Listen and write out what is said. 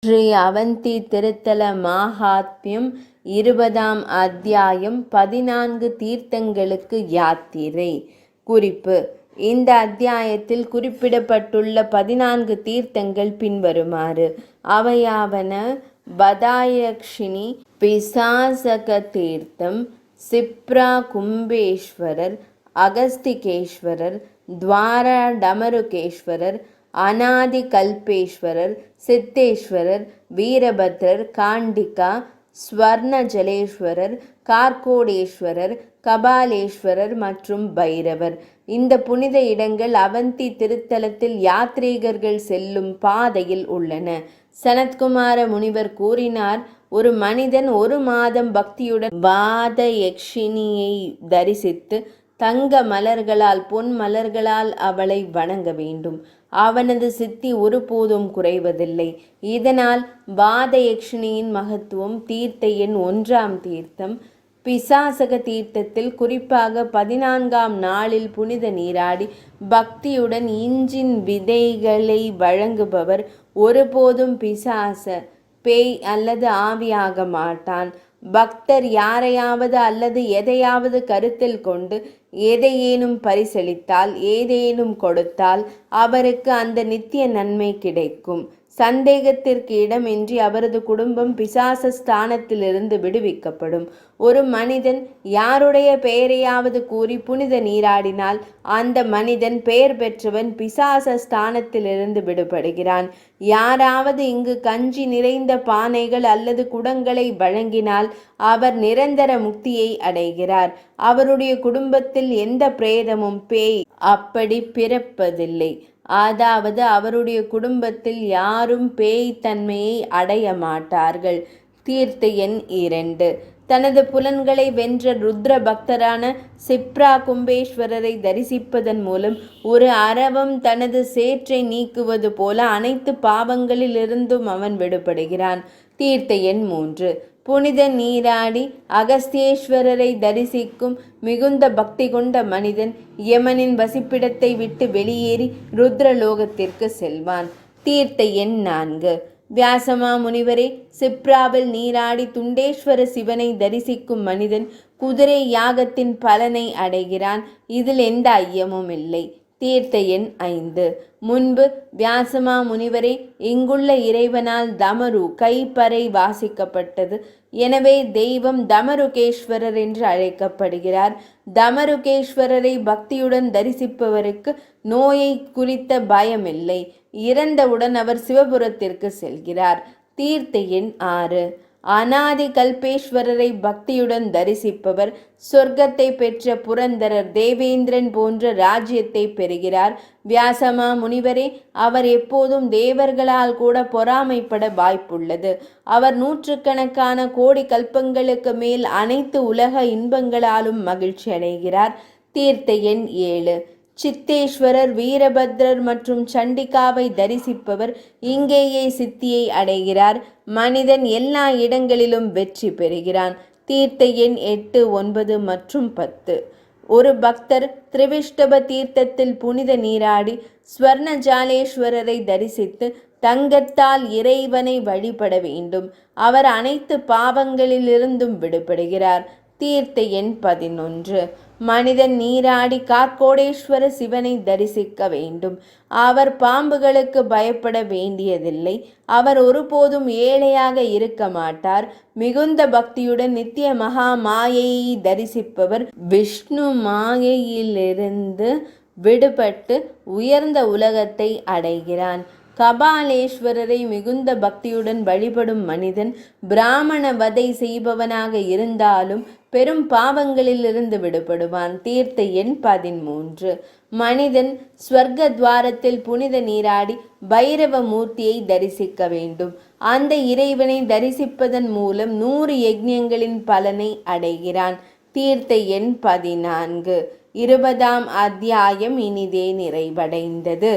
ஸ்ரீ அவந்தி திருத்தல மாஹாத்மியம் 20ஆம் அத்தியாயம் 14 தீர்த்தங்களுக்கு யாத்திரை. குறிப்பு: இந்த அத்தியாயத்தில் குறிப்பிடப்பட்டுள்ள 14 தீர்த்தங்கள் பின்வருமாறு. அவையாவன: பதாயக்ஷினி பிசாசக தீர்த்தம், சிப்ரா கும்பேஸ்வரர், அகஸ்திகேஸ்வரர், துவாரா டமருகேஸ்வரர், அநாதி கல்பேஸ்வரர், சித்தேஸ்வரர், வீரபத்ரர், காண்டிகா, ஸ்வர்ணஜலேஸ்வரர், கார்கோடேஸ்வரர், கபாலேஸ்வரர் மற்றும் பைரவர். இந்த புனித இடங்கள் அவந்தி திருத்தலத்தில் யாத்ரீகர்கள் செல்லும் பாதையில் உள்ளன. சனத்குமார முனிவர் கூறினார்: ஒரு மனிதன் 1 மாதம் பக்தியுடன் பாதயக்ஷினியை தரிசித்து தங்க மலர்களால் பொன் மலர்களால் அவளை வணங்க வேண்டும். அவனது சித்தி ஒருபோதும் குறைவதில்லை. இதனால் பாதயக்ஷினியின் மகத்துவம். தீர்த்த எண் 1ஆம் தீர்த்தம் பிசாசக தீர்த்தத்தில் குறிப்பாக 14ஆம் நாளில் புனித நீராடி பக்தியுடன் இஞ்சின் விதைகளை வழங்குபவர் ஒருபோதும் பிசாச, பேய் அல்லது ஆவியாக மாட்டான். பக்தர் யாரையாவது அல்லது எதையாவது கருத்தில் கொண்டு எதையேனும் பரிசளித்தால், ஏதேனும் கொடுத்தால் அவருக்கு அந்த நித்திய நன்மை கிடைக்கும். சந்தேகத்திற்கு இடமின்றி அவரது குடும்பம் பிசாச ஸ்தானத்திலிருந்து விடுவிக்கப்படும். ஒரு மனிதன் யாருடைய பெயரையாவது கூறி புனித நீராடினால் அந்த மனிதன் பெயர் பெற்றவன் பிசாச ஸ்தானத்திலிருந்து விடுபடுகிறான். யாராவது இங்கு கஞ்சி நிறைந்த பானைகள் அல்லது குடங்களை வழங்கினால் அவர் நிரந்தர முக்தியை அடைகிறார். அவருடைய குடும்பத்தில் எந்த பிரேதமும், பேய் அப்படி பிறப்பதில்லை. அதாவது அவருடைய குடும்பத்தில் யாரும் பேய் தன்மையை அடைய மாட்டார்கள். தீர்த்த எண் 2 தனது புலன்களை வென்ற ருத்ர பக்தரான சிப்ரா கும்பேஸ்வரரை தரிசிப்பதன் மூலம் ஒரு அரவம் தனது சேற்றை நீக்குவது போல அனைத்து பாவங்களிலிருந்தும் அவன் விடுபடுகிறான். தீர்த்த எண் 3 புனித நீராடி அகஸ்தியேஸ்வரரை தரிசிக்கும் மிகுந்த பக்தி கொண்ட மனிதன் யமனின் வசிப்பிடத்தை விட்டு வெளியேறி ருத்ரலோகத்திற்கு செல்வான். தீர்த்த எண் 4 வியாசமா முனிவரே, சிப்ராவில் நீராடி துண்டேஸ்வர சிவனை தரிசிக்கும் மனிதன் குதிரை யாகத்தின் பலனை அடைகிறான். இதில் எந்த ஐயமும் இல்லை. தீர்த்த எண் 5 முன்பு வியாசமா முனிவரே, இங்குள்ள இறைவனால் தமரு கைப்பறை வாசிக்கப்பட்டது. எனவே தெய்வம் தமருகேஸ்வரர் என்று அழைக்கப்படுகிறார். தமருகேஸ்வரரை பக்தியுடன் தரிசிப்பவருக்கு நோயை குறித்த பயமில்லை. இறந்தவுடன் அவர் சிவபுரத்திற்கு செல்கிறார். தீர்த்த எண் 6 அநாதி கல்பேஸ்வரரை பக்தியுடன் தரிசிப்பவர் சொர்க்கத்தை பெற்ற புரந்தரர், தேவேந்திரன் போன்ற ராஜ்யத்தை பெறுகிறார். வியாசமா முனிவரே, அவர் எப்போதும் தேவர்களால் கூட பொறாமைப்பட வாய்ப்புள்ளது. அவர் நூற்றுக்கணக்கான கோடி கல்பங்களுக்கு மேல் அனைத்து உலக இன்பங்களாலும் மகிழ்ச்சி அடைகிறார். தீர்த்த எண் 7 சித்தேஸ்வரர், வீரபத்ரர் மற்றும் சண்டிகாவை தரிசிப்பவர் இங்கேயே சித்தியை அடைகிறார். மனிதன் எல்லா இடங்களிலும் வெற்றி பெறுகிறான். தீர்த்த எண் 8, 9 மற்றும் 10 ஒரு பக்தர் திரிவிஷ்டப தீர்த்தத்தில் புனித நீராடி ஸ்வர்ணஜாலேஸ்வரரை தரிசித்து தங்கத்தால் இறைவனை வழிபட வேண்டும். அவர் அனைத்து பாவங்களிலிருந்தும் விடுபடுகிறார். தீர்த்த எண் 11 மனிதன் நீராடி கார்கோடேஸ்வர சிவனை தரிசிக்க வேண்டும். அவர் பாம்புகளுக்கு பயப்பட வேண்டியதில்லை. அவர் ஒருபோதும் ஏழையாக இருக்க மாட்டார். மிகுந்த பக்தியுடன் நித்திய மகா மாயையை தரிசிப்பவர் விஷ்ணு மாயையிலிருந்து விடுபட்டு உயர்ந்த உலகத்தை அடைகிறான். கபாலேஸ்வரரை மிகுந்த பக்தியுடன் வழிபடும் மனிதன் பிராமண வதை செய்பவனாக இருந்தாலும் பெரும் பாவங்களிலிருந்து விடுபடுவான். தீர்த்த எண் 13 மனிதன் ஸ்வர்க்க துவாரத்தில் புனித நீராடி பைரவ மூர்த்தியை தரிசிக்க வேண்டும். அந்த இறைவனை தரிசிப்பதன் மூலம் 100 யஜ்ஞங்களின் பலனை அடைகிறான். தீர்த்த எண் 14 20ஆம் அத்தியாயம் இனிதே நிறைவடைந்தது.